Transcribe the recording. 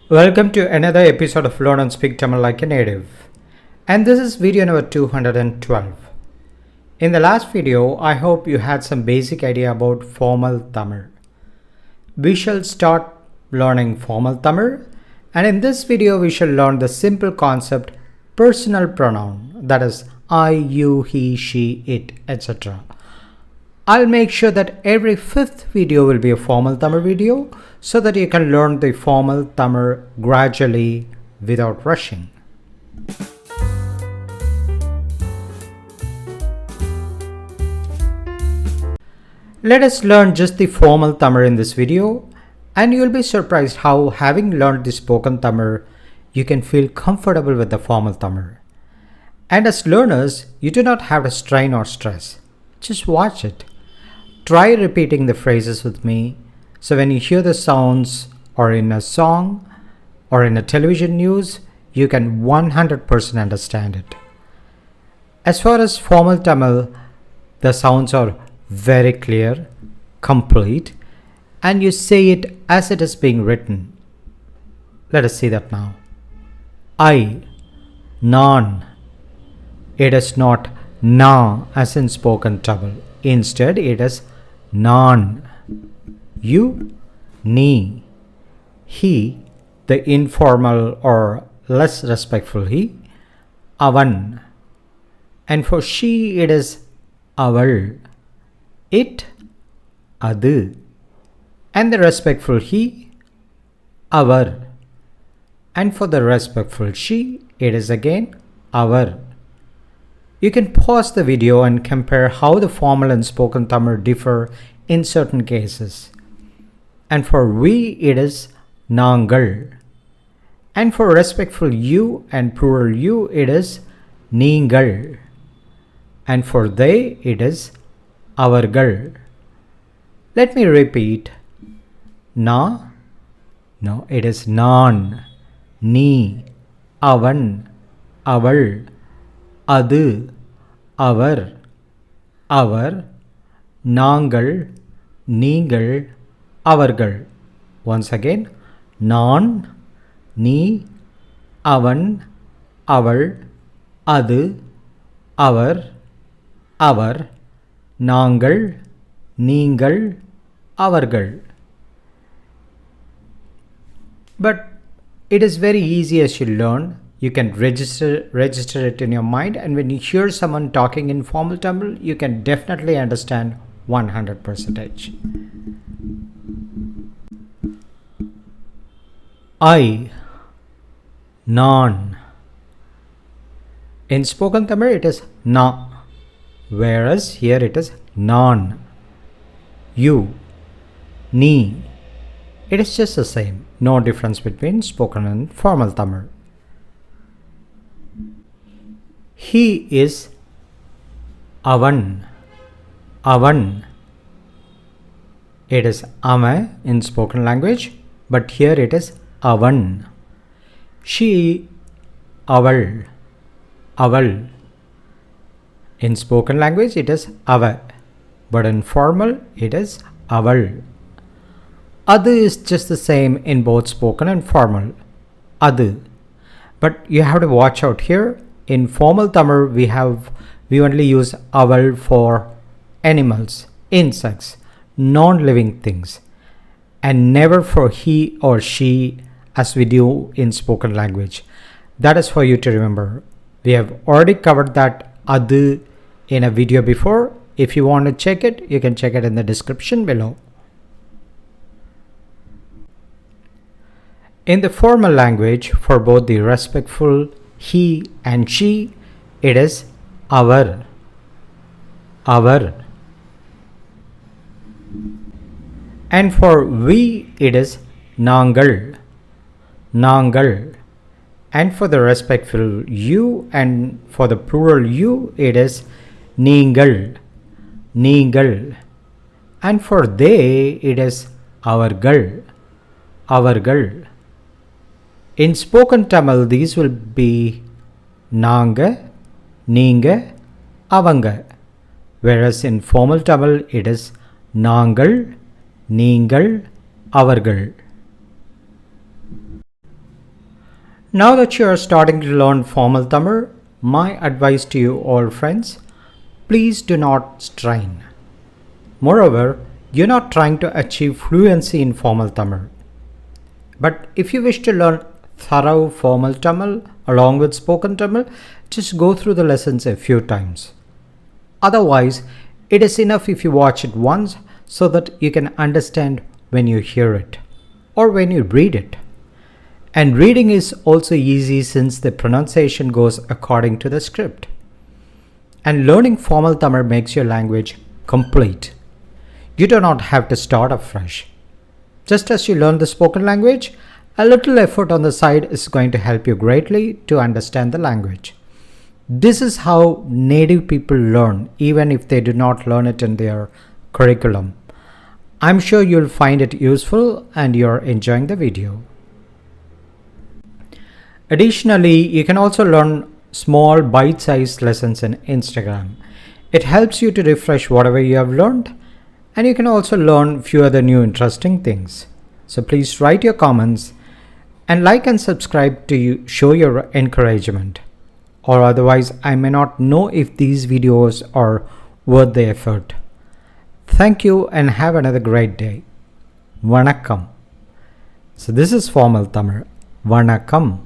Welcome to another episode of Learn and Speak Tamil Like a Native. And this is video number 212. In the last video, I hope you had some basic idea about formal Tamil. We shall start learning formal Tamil, and in this video we shall learn the simple concept personal pronoun, that is I, you, he, she, it, etc. I'll make sure that every fifth video will be a formal Tamil video so that you can learn the formal Tamil gradually without rushing. Let us learn just the formal Tamil in this video, and you'll be surprised how, having learned the spoken Tamil, you can feel comfortable with the formal Tamil. And as learners, you do not have to strain or stress. Just watch it. Try repeating the phrases with me, so when you hear the sounds or in a song or in a television news, you can 100% understand it. As far as formal Tamil, the sounds are very clear, complete, and you say it as it is being written. Let us see that now. I, non. It is not na as in spoken Tamil. Instead, it is non. You, ni. He, the informal or less respectful he, avan. And for she, it is aval. It, adu. And the respectful he, avar. And for the respectful she, it is again avar. You can pause the video and compare how the formal and spoken Tamil differ in certain cases. And for we, it is nangal. And for respectful you and plural you, it is neengal. And for they, it is avargal. Let me repeat. Na, no, it is nan, ni, avan, aval, adu, avar, avar, nangal, neengal, avargal. Once again, nan, ni, avan, aval, adu, avar, avar, nangal, neengal, avargal. But it is very easy as you learn. You can register it in your mind, and when you hear someone talking in formal Tamil, you can definitely understand 100%. I, non. In spoken Tamil, it is na, whereas here it is non. You, ni. It is just the same. No difference between spoken and formal Tamil. He is avan. Avan. It is ama in spoken language, but here it is avan. She, aval. Aval. In spoken language, it is ava, but in formal, it is aval. Adu is just the same in both spoken and formal. Adu. But you have to watch out here. In formal Tamil, we only use aval for animals, insects, non-living things, and never for he or she as we do in spoken language. That is for you to remember. We have already covered that adu in a video before. If you want to check it, you can check it in the description below. In the formal language, for both the respectful he and she, it is avar. Avar. And for we, it is nangal. Nangal. And for the respectful you and for the plural you, it is neengal. Neengal. And for they, it is avargal. Avargal. In spoken Tamil, these will be nanga, neenga, avanga. Whereas in formal Tamil, it is nangal, neengal, avargal. Now that you are starting to learn formal Tamil, my advice to you all friends, please do not strain. Moreover, you're not trying to achieve fluency in formal Tamil. But if you wish to learn thorough formal Tamil along with spoken Tamil, just go through the lessons a few times. Otherwise, it is enough if you watch it once so that you can understand when you hear it or when you read it. And reading is also easy since the pronunciation goes according to the script. And learning formal Tamil makes your language complete. You do not have to start afresh. Just as you learn the spoken language, a little effort on the side is going to help you greatly to understand the language. This is how native people learn, even if they do not learn it in their curriculum. I'm sure you'll find it useful and you're enjoying the video. Additionally, you can also learn small bite-sized lessons in Instagram. It helps you to refresh whatever you have learned, and you can also learn few other new interesting things. So please write your comments and like and subscribe to show your encouragement. Or otherwise, I may not know if these videos are worth the effort. Thank you and have another great day. Vanakkam. So this is formal Tamil. Vanakkam.